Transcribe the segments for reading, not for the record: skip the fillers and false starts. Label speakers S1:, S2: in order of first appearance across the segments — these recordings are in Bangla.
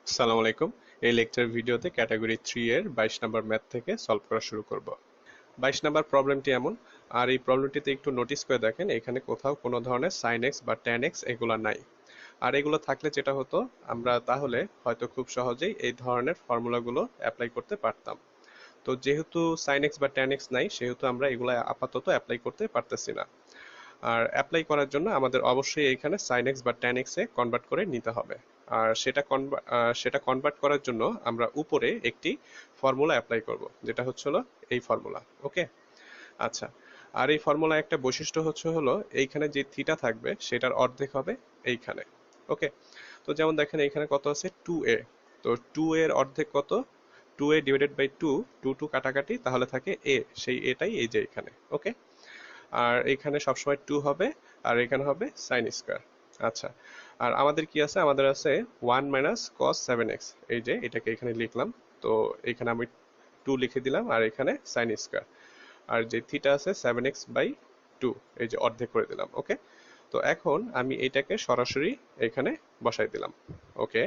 S1: আসসালামু আলাইকুম। এই লেকচার ভিডিওতে ক্যাটাগরি 3 এর 22 নম্বর ম্যাথ থেকে সলভ করা শুরু করব। 22 নম্বর প্রবলেমটি এমন, আর এই প্রবলেমটিতে একটু নোটিস করে দেখেন, এখানে কোথাও কোনো ধরনের sin x বা tan x এগুলো নাই। আর এগুলো থাকলে যেটা হতো, আমরা তাহলে হয়তো খুব সহজেই এই ধরনের ফর্মুলাগুলো অ্যাপ্লাই করতে পারতাম। তো যেহেতু sin x বা tan x নাই, সেহেতু আমরা এগুলো আপাতত অ্যাপ্লাই করতে পারতেছি না। আর অ্যাপ্লাই করার জন্য আমাদের অবশ্যই এখানে sin x বা tan x এ কনভার্ট করে নিতে হবে। আর সেটা কনভার্ট করার জন্য আমরা উপরে একটি ফর্মুলা অ্যাপ্লাই করব, যেটা হলো এই ফর্মুলা। ওকে, আচ্ছা। আর এই ফর্মুলা একটা বৈশিষ্ট্য হলো এইখানে যে থিটা থাকবে সেটার অর্ধেক হবে এইখানে। ওকে, তো যেমন দেখেন এইখানে কত আছে, 2a। তো 2 এর অর্ধেক কত, 2a ডিভাইডেড বাই 2, 2 কাটাকাটি, তাহলে থাকে a, সেই এটাই এই যে এখানে। ওকে, আর এখানে সবসময় 2 হবে, আর এখানে হবে সাইন স্কয়ার। আচ্ছা, আর আমাদের কি আছে, আমাদের আছে 1 মাইনাস কস 7x, এই যে এটাকে এখানে লিখলাম। তো এখানে আমি 2 লিখে দিলাম, আর এখানে সাইন স্কয়ার। আর যে থিটা আছে 7x বাই 2, এই যে অর্ধেক করে দিলাম। ওকে, তো এখন আমি এটাকে সরাসরি এখানে বসাই দিলাম। ওকে,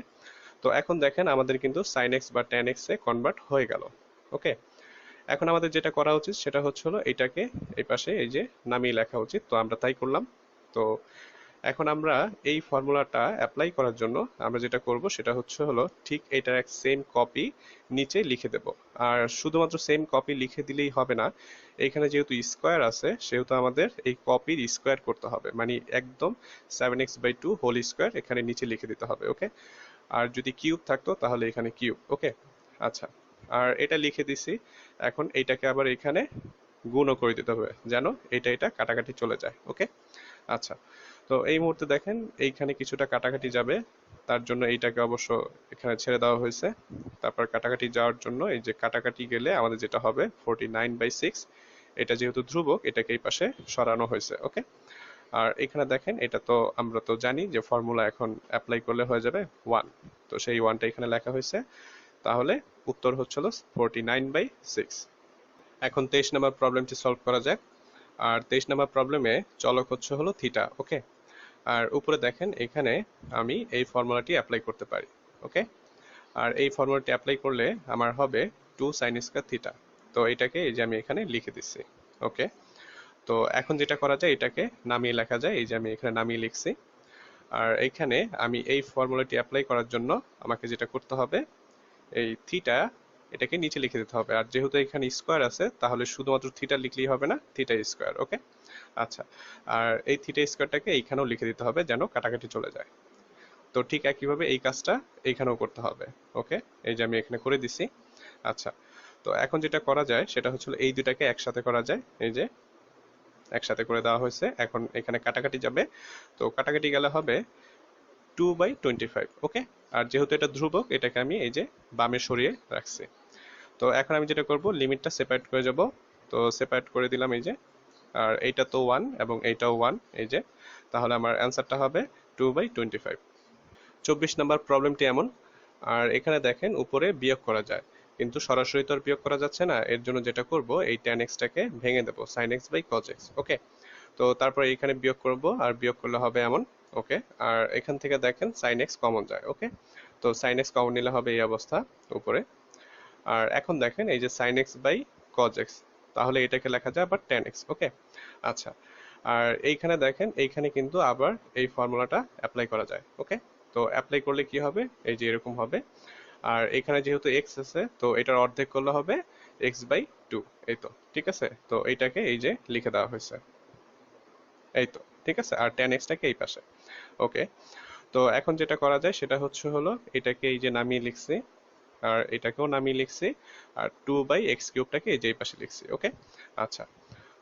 S1: তো এখন দেখেন আমাদের কিন্তু সাইন এক্স বা ট্যান এক্স এ কনভার্ট হয়ে গেল। ওকে, এখন আমাদের যেটা করা উচিত সেটা হলো এটাকে এই পাশে এই যে নামিয়ে লেখা উচিত, তো আমরা তাই করলাম। তো এখন আমরা এই ফর্মুলাটা অ্যাপ্লাই করার জন্য আমরা যেটা করব সেটা হলো ঠিক এটার এক সেম কপি নিচে লিখে দেব। আর শুধুমাত্র সেম কপি লিখে দিলেই হবে না, এখানে যেহেতু স্কোয়ার আছে সেহেতু আমাদের এই কপির স্কোয়ার করতে হবে, মানে একদম 7x/2 হোল স্কোয়ার এখানে নিচে লিখে দিতে হবে। ওকে, আর যদি কিউব থাকতো তাহলে এখানে কিউব। ওকে, আচ্ছা, আর এটা লিখে দিছি। এখন এইটাকে আবার এখানে গুণও করে দিতে হবে, যেন এটা কাটাকাটি চলে যায়। ওকে, আচ্ছা। তো এই মুহূর্তে দেখেন এইখানে কিছুটা কাটাকাটি যাবে, তার জন্য এইটাকে অবশ্য এখানে ছেড়ে দেওয়া হয়েছে। তারপর কাটাকাটি যাওয়ার জন্য এই যে কাটাকাটি গেলে আমাদের যেটা হবে 49/6, এটা যেহেতু ধ্রুবক এটাকে এই পাশে সরানো হয়েছে। ওকে, আর এখানে দেখেন এটা তো আমরা তো জানি যে ফর্মুলা এখন অ্যাপ্লাই করলে হয়ে যাবে 1, তো সেই 1টা এখানে লেখা হয়েছে। তাহলে উত্তর হচ্ছিল 49/6। এখন 23 নম্বর প্রবলেমটি সলভ করা যাক। আর 23 নম্বর প্রবলেমে চলক হলো থিটা। ওকে, আর উপরে দেখেন এখানে আমি এই ফর্মুলাটি অ্যাপ্লাই করতে পারি। ওকে, আর এই ফর্মুলাটি অ্যাপ্লাই করলে আমার হবে 2 sin স্কয়ার থিটা। তো এটাকে এই যে আমি এখানে লিখে দিচ্ছি। ওকে, তো এখন যেটা করা যায়, এটাকে নামিয়ে লেখা যায়, এই যে আমি এখানে নামিয়ে লিখছি। আর এখানে আমি এই ফর্মুলাটি অ্যাপ্লাই করার জন্য আমাকে যেটা করতে হবে, এই থিটা এটাকে নিচে লিখে দিতে হবে। আর যেহেতু এখানে স্কোয়ার আছে তাহলে শুধুমাত্র থিটা লিখলেই হবে না, থিটা স্কোয়ার। ওকে, আচ্ছা, আর এই থিটা স্কোয়ারটাকে এইখানেও লিখে দিতে হবে যেন কাটাকাটি চলে যায়। তো ঠিক একইভাবে এই কাজটা এইখানেও করতে হবে। ওকে, এই যে আমি এখানে করে দিছি। আচ্ছা, তো এখন যেটা করা যায় সেটা হচ্ছে এই দুটাকে একসাথে করা যায়, এই যে একসাথে করে দেওয়া হয়েছে। এখন এখানে কাটাকাটি যাবে, তো কাটাকাটি গেলে হবে 2/25। ওকে, আর যেহেতু এটা ধ্রুবক এটাকে আমি এই যে বামে সরিয়ে রাখছি। তো এখন আমি যেটা করব, লিমিটটা সেপারেট করে যাব। তো সেপারেট করে দিলাম এই যে, আর এইটা তো 1 এবং এইটাও 1, এই যে, তাহলে আমার অ্যান্সারটা হবে 2/25। 24 নাম্বার প্রবলেমটি এমন, আর এখানে দেখেন উপরে বিয়োগ করা যায়, কিন্তু সরাসরি তো আর বিয়োগ করা যাচ্ছে না। এর জন্য যেটা করব, এই tan x টাকে ভেঙে দেব sin x/cos x। ওকে, তো তারপরে এখানে বিয়োগ করব, আর বিয়োগ করলে হবে এমন। ওকে, আর এখান থেকে দেখেন sin x কমন যায়। ওকে, তো sin x কমন নিলে হবে এই অবস্থা উপরে। আর এখন দেখেন এই যে sin x/cos x, তাহলে এটাকে লেখা যায় আবার tan x। ওকে, আচ্ছা, আর এইখানে দেখেন এইখানে কিন্তু আবার এই ফর্মুলাটা অ্যাপ্লাই করা যায়। ওকে, তো অ্যাপ্লাই করলে কি হবে, এই যে এরকম হবে। আর এখানে যেহেতু x আছে, তো এটার অর্ধেক করলে হবে x/2। এই তো ঠিক আছে, তো এইটাকে এই যে লিখে দেওয়া হয়েছে, এই তো ঠিক আছে। আর tan x টাকে এই পাশে। ওকে, তো এখন যেটা করা যায় সেটা হলো এটাকে এই যে নামিয়ে লিখছি, আর এটাকেও নামিয়ে লিখছি, আর 2/x³ এই যে এই পাশে লিখছি। ওকে, আচ্ছা,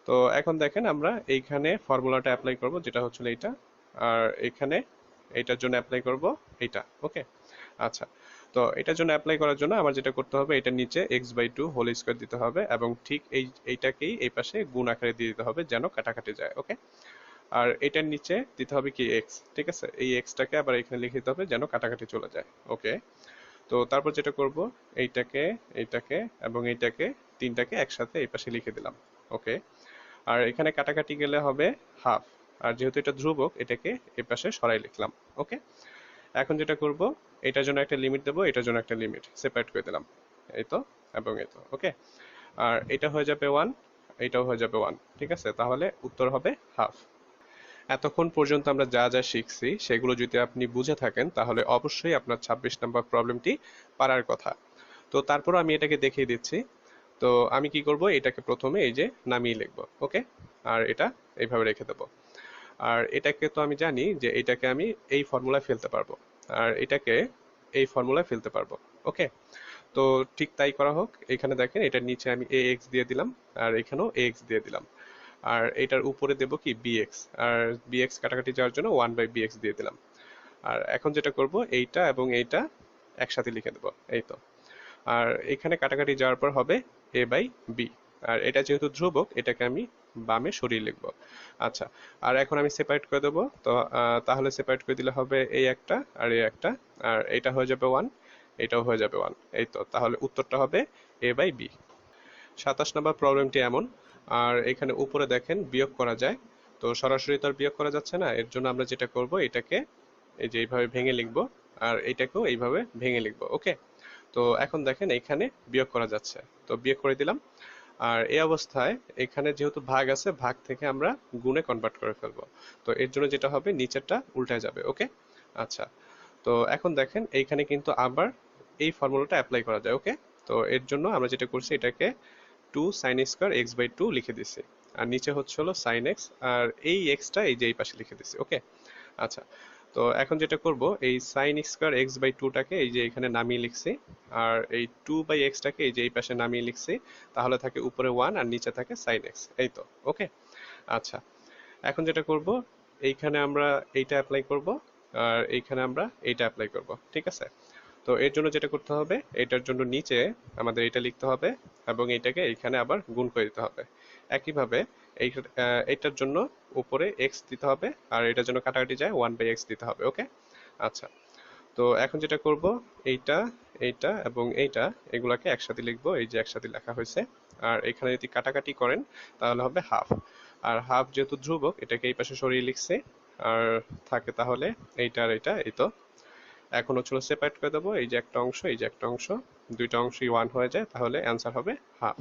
S1: তো এখন দেখেন আমরা এইখানে ফর্মুলাটা অ্যাপ্লাই করব, যেটা হচ্ছে এইটা। আর এখানে এইটার জন্য অ্যাপ্লাই করব এইটা। ওকে, আচ্ছা, তো এটার জন্য অ্যাপ্লাই করার জন্য আমার যেটা করতে হবে, এটার নিচে x/2 হোল স্কয়ার দিতে হবে, এবং ঠিক এইটাকেই এই পাশে গুণ আকারে দিয়ে দিতে হবে যেন কাটাকাটি যায়। ওকে, আর এটার নিচে দিতে হবে কি x, ঠিক আছে, এই x টাকে আবার এখানে লিখে দিতে হবে যেন কাটাকাটি চলে যায়। ওকে, তো তারপর যেটা করব, এইটাকে এইটাকে এবং এইটাকে তিনটাকে একসাথে এই পাশে লিখে দিলাম। ওকে, আর এখানে কাটাকাটি গেলে হবে হাফ, আর যেহেতু এটা ধ্রুবক এটাকে এই পাশে সরাই লিখলাম। ওকে, এখন যেটা করব, এটার জন্য একটা লিমিট দেবো, এটার জন্য একটা লিমিট সেপারেট করে দিলাম, এই তো এবং এই তো। ওকে, আর এটা হয়ে যাবে 1, এটাও হয়ে যাবে 1। ঠিক আছে, তাহলে উত্তর হবে হাফ। এতক্ষণ পর্যন্ত আমরা যা যা শিখছি সেগুলো যদি আপনি বুঝে থাকেন তাহলে অবশ্যই আপনার 26 নম্বর প্রবলেমটি পারার কথা। তো তারপর আমি এটাকে দেখিয়ে দিচ্ছি। তো আমি কি করব, এটাকে প্রথমে এই যে নামিয়ে লিখবো। ওকে, আর এটা এইভাবে রেখে দেবো। আর এটাকে তো আমি জানি যে এটাকে আমি এই ফর্মুলায় ফেলতে পারবো, আর এটাকে এই ফর্মুলায় ফেলতে পারবো। ওকে, তো ঠিক তাই করা হোক। এখানে দেখেন এটার নিচে আমি এ এক্স দিয়ে দিলাম, আর এখানেও এ এক্স দিয়ে দিলাম, আর এটার উপরে দেবো কি বিএক্স, আর বিএক্স কাটাকাটি যাওয়ার জন্য 1/bx দিয়ে দিলাম। আর এখন যেটা করব, এইটা এবং এইটা একসাথে লিখে দেবো, এই তো। আর এখানে কাটাকাটি যাওয়ার পর হবে a/b, আর এটা যেহেতু ধ্রুবক এটাকে আমি বামে সরিয়ে লিখবো। আচ্ছা, আর এখন আমি সেপারেট করে দেবো। তো তাহলে সেপারেট করে দিলে হবে এই একটা আর এই একটা, আর এটা হয়ে যাবে 1, এটাও হয়ে যাবে 1। এই তো, তাহলে উত্তরটা হবে a/b। 27 নম্বর প্রবলেমটি এমন। আর এখানে উপরে দেখেন বিয়োগ করা যায়, তো সরাসরি তো আর বিয়োগ করা যাচ্ছে না, এর জন্য আমরা যেটা করব, এটাকে এই যে এইভাবে ভেঙে লিখবো, আর এটাকেও এইভাবে ভেঙে লিখবো। ওকে, তো এখন দেখেন এখানে বিয়োগ করা যাচ্ছে, তো বিয়োগ করে দিলাম। আর এই অবস্থায় এখানে যেহেতু ভাগ আছে, ভাগ থেকে আমরা গুণে কনভার্ট করে ফেলবো। তো এর জন্য যেটা হবে, নিচেরটা উল্টে যাবে। ওকে, আচ্ছা, তো এখন দেখেন এইখানে কিন্তু আবার এই ফর্মুলাটা অ্যাপ্লাই করা যায়। ওকে, তো এর জন্য আমরা যেটা করছি, এটাকে 2sin² x/2 লিখে দিছি, আর নিচে হচ্ছে হলো sin x, আর এই এক্সটা এই যে এই পাশে লিখে দিছি। ওকে, আচ্ছা, তো এখন যেটা করব, এই sin² x/2 টাকে এই যে এখানে নামিয়ে লিখছি, আর এই 2/x টাকে এই যে এই পাশে নামিয়ে লিখছি, তাহলে থাকে উপরে 1 আর নিচে থাকে sin x। এই তো। ওকে, আচ্ছা, এখন যেটা করব, এইখানে আমরা এইটা অ্যাপ্লাই করব, আর এইখানে আমরা এইটা অ্যাপ্লাই করব। ঠিক আছে, তো এর জন্য যেটা করতে হবে, এটার জন্য নিচে আমাদের এটা লিখতে হবে, এবং এটাকে এইখানে আবার গুণ করে দিতে হবে। একইভাবে এই এইটার জন্য উপরে x দিতে হবে, আর এটার জন্য কাটাকাটি যায় 1/x দিতে হবে। ওকে, আচ্ছা, তো এখন যেটা করব, এইটা এইটা এবং এইটা এগুলাকে একসাথে লিখবো, এই যে একসাথে লেখা হয়েছে। আর এখানে যদি কাটাকাটি করেন তাহলে হবে হাফ, আর হাফ যেহেতু ধ্রুবক এটাকে এই পাশে সরিয়ে লিখছে, আর থাকে তাহলে এইটা আর এইটা। এই তো, এখন হচ্ছে সেপারেট করে দেবো, এই যে একটা অংশ, এই যে একটা অংশ, দুইটা অংশই 1 হয়ে যায়, তাহলে অ্যান্সার হবে হাফ।